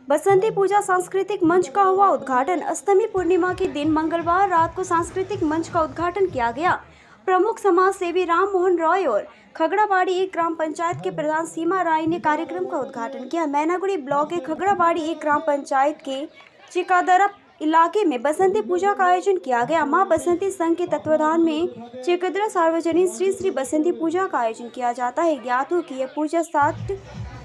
बसंती पूजा सांस्कृतिक मंच का हुआ उद्घाटन। अष्टमी पूर्णिमा के दिन मंगलवार रात को सांस्कृतिक मंच का उद्घाटन किया गया। प्रमुख समाज सेवी राम मोहन रॉय और खगड़ाबाड़ी एक ग्राम पंचायत के प्रधान सीमा राय ने कार्यक्रम का उद्घाटन किया। मैनागुड़ी ब्लॉक के खगड़ाबाड़ी एक ग्राम पंचायत के चिकादरा इलाके में बसंती पूजा का आयोजन किया गया। मां बसंती संघ के तत्वाधान में चिकादरा सार्वजनिक श्री बसंती पूजा का आयोजन किया जाता है। ज्ञात हो कि यह पूजा 60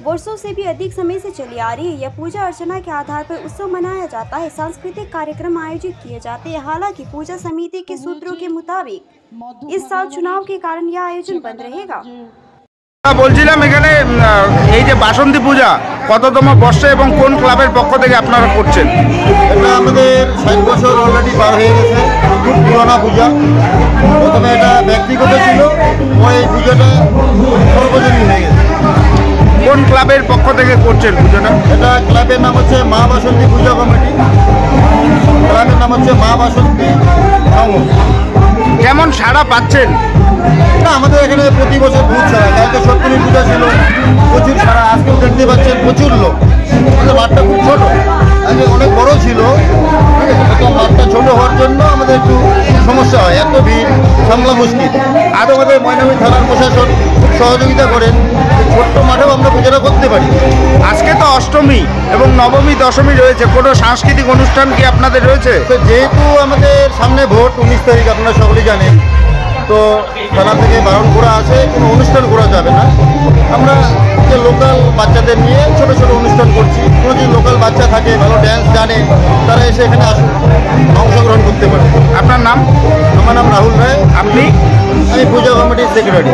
वर्षों से भी अधिक समय से चली आ रही है। यह पूजा अर्चना के आधार पर उत्सव मनाया जाता है। सांस्कृतिक कार्यक्रम आयोजित किए जाते हैं। हालांकि पूजा समिति के सूत्रों के मुताबिक इस साल चुनाव के कारण यह आयोजन बंद रहेगा। বলছিলাম এখানে এই যে বাসন্তী পূজা কততম বর্ষে এবং কোন ক্লাবের পক্ষ থেকে আপনারা করছেন? এটা আমাদের 60 বছর অলরেডি পার হয়ে গেছে। খুব পুরোনো পূজা। প্রথমে এটা ব্যক্তিগত ছিল, পরে এই পূজাটা সর্বজনীন হয়ে গেছে। কোন ক্লাবের পক্ষ থেকে করছেন পূজাটা? এটা ক্লাবের নাম হচ্ছে মা বাসন্তী পূজা কমিটি। ক্লাবের নাম হচ্ছে মা বাসন্তী সংঘ। কেমন সাড়া পাচ্ছেন? না, আমাদের এখানে প্রতি বছর বহুত সারা। কালকে সপ্তমী পূজা ছিল, প্রচুর সারা। আজকেও দেখতে পাচ্ছেন প্রচুর লোক। আমাদের মাঠটা খুব ছোট, আগে অনেক বড় ছিল, ঠিক আছে। তো মাঠটা ছোট হওয়ার জন্য আমাদের একটু সমস্যা হয়, এত ভিড় সামলা মুশকিল। আর আমাদের ময়নামতি থানার প্রশাসন খুব সহযোগিতা করেন, ছোট্ট মাঠেও আমরা পূজাটা করতে পারি। আজকে তো অষ্টমী এবং নবমী দশমী রয়েছে, কোনো সাংস্কৃতিক অনুষ্ঠান কি আপনাদের রয়েছে? তো যেহেতু আমাদের সামনে ভোট 19 তারিখ, আপনারা সকলেই জানেন, তো থানা থেকে বারণ করা আছে, কোনো অনুষ্ঠান করা যাবে না। আমরা যে লোকাল বাচ্চাদের নিয়ে ছোট ছোট অনুষ্ঠান করছি। কোনো যদি লোকাল বাচ্চা থাকে, ভালো ড্যান্স জানে, তারা এসে এখানে আসুন, অংশগ্রহণ করতে পারে। আপনার নাম? আমার নাম রাহুল রায়। আপনি? আমি পূজা কমিটির সেক্রেটারি।